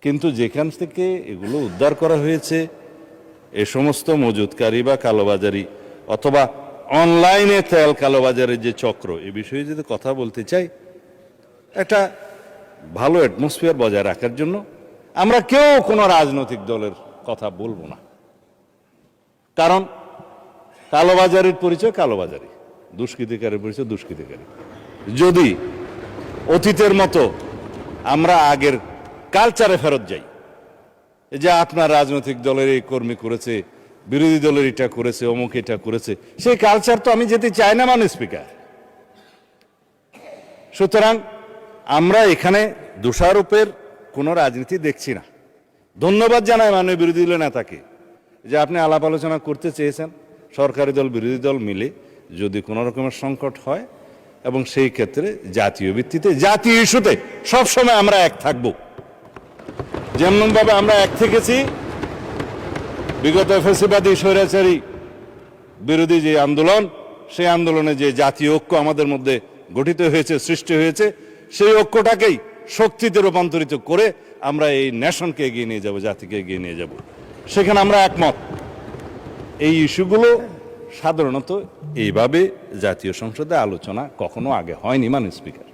কিন্তু যেখান থেকে এগুলো উদ্ধার করা হয়েছে এ সমস্ত মজুতকারী বা কালোবাজারি অথবা অনলাইনে তেল কালোবাজারের যে চক্র এ বিষয়ে যদি কথা বলতে চাই, একটা ভালো অ্যাটমসফিয়ার বজায় রাখার জন্য আমরা কেউ কোনো রাজনৈতিক দলের কথা বলবো না। কারণ কালোবাজারির পরিচয় কালোবাজারি, দুষ্কৃতিকারীর পরিচয় দুষ্কৃতিকারী। যদি অতীতের মতো আমরা আগের কালচারে ফেরত যাই, যে আপনার রাজনৈতিক দলের এই কর্মী করেছে, বিরোধী দলের এটা করেছে, অমুক এটা করেছে, সেই কালচার তো আমি যেতে চাই না মাননীয় স্পিকার। সুতরাং আমরা এখানে দোষারোপের কোনো রাজনীতি দেখছি না। ধন্যবাদ জানাই মাননীয় বিরোধী দলের নেতাকে যে আপনি আলাপ আলোচনা করতে চেয়েছেন সরকারি দল বিরোধী দল মিলে, যদি কোনো রকমের সংকট হয়, এবং সেই ক্ষেত্রে জাতীয় ভিত্তিতে জাতীয় ইস্যুতে সবসময় আমরা এক থাকব। যেমনভাবে আমরা এক থেকেছি বিগত ফ্যাসিবাদী স্বৈরাচারী বিরোধী যে আন্দোলন, সেই আন্দোলনে যে জাতীয় ঐক্য আমাদের মধ্যে গঠিত হয়েছে, সৃষ্টি হয়েছে, সেই ঐক্যটাকেই শক্তিতে রূপান্তরিত করে আমরা এই নেশনকে এগিয়ে নিয়ে যাব, জাতিকে এগিয়ে নিয়ে যাব। সেখানে আমরা একমত। এই ইস্যুগুলো সাধারণত এইভাবে জাতীয় সংসদে আলোচনা কখনো আগে হয়নি মাননীয় স্পিকার।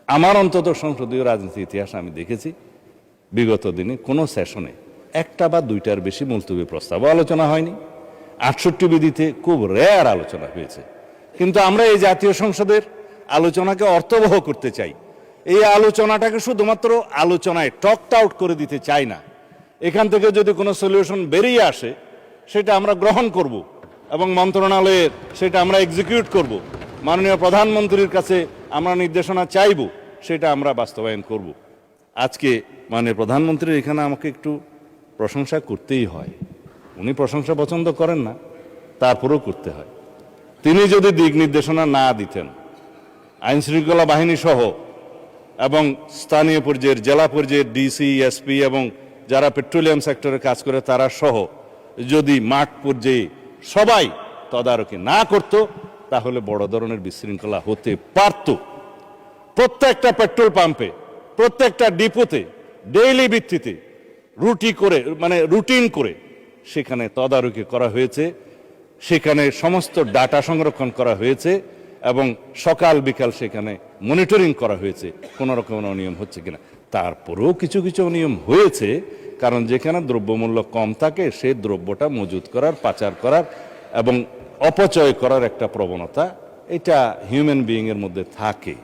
আমার অন্তত সংসদীয় রাজনীতির ইতিহাস আমি দেখেছি বিগত দিনে কোনো সেশনে একটা বা দুইটার বেশি মুলতবি প্রস্তাবও আলোচনা হয়নি। 68 বিধিতে খুব রেয়ার আলোচনা হয়েছে। কিন্তু আমরা এই জাতীয় সংসদের আলোচনাকে অর্থবহ করতে চাই। এই আলোচনাটাকে শুধুমাত্র আলোচনায় টকড আউট করে দিতে চাই না। এখান থেকে যদি কোনো সলিউশন বেরিয়ে আসে সেটা আমরা গ্রহণ করব এবং মন্ত্রণালয়ের সেটা আমরা এক্সিকিউট করব। মাননীয় প্রধানমন্ত্রীর কাছে আমরা নির্দেশনা চাইব, সেটা আমরা বাস্তবায়ন করব। আজকে মাননীয় প্রধানমন্ত্রীর এখানে আমাকে একটু প্রশংসা করতেই হয়। উনি প্রশংসা পছন্দ করেন না, তারপরেও করতে হয়। তিনি যদি দিক নির্দেশনা না দিতেন, আইন শৃঙ্খলা বাহিনী সহ এবং স্থানীয় পর্যায়ের জেলা পর্যায়ের ডিসি, এসপি এবং যারা পেট্রোলিয়াম সেক্টরে কাজ করে তারা সহ যদি মাঠ পর্যায়ে সবাই তদারকি না করত, তাহলে বড় ধরনের বিশৃঙ্খলা হতে পারত। প্রত্যেকটা পেট্রোল পাম্পে, প্রত্যেকটা ডিপোতে ডেইলি ভিত্তিতে রুটিন করে সেখানে তদারকি করা হয়েছে, সেখানে সমস্ত ডাটা সংরক্ষণ করা হয়েছে এবং সকাল বিকাল সেখানে মনিটরিং করা হয়েছে কোনো রকম অনিয়ম হচ্ছে কিনা। তারপরেও কিছু কিছু অনিয়ম হয়েছে, কারণ যেখানে দ্রব্যমূল্য কম থাকে সেই দ্রব্যটা মজুত করার, পাচার করার এবং অপচয় করার একটা প্রবণতা এটা হিউম্যান বিইং এর মধ্যে থাকে।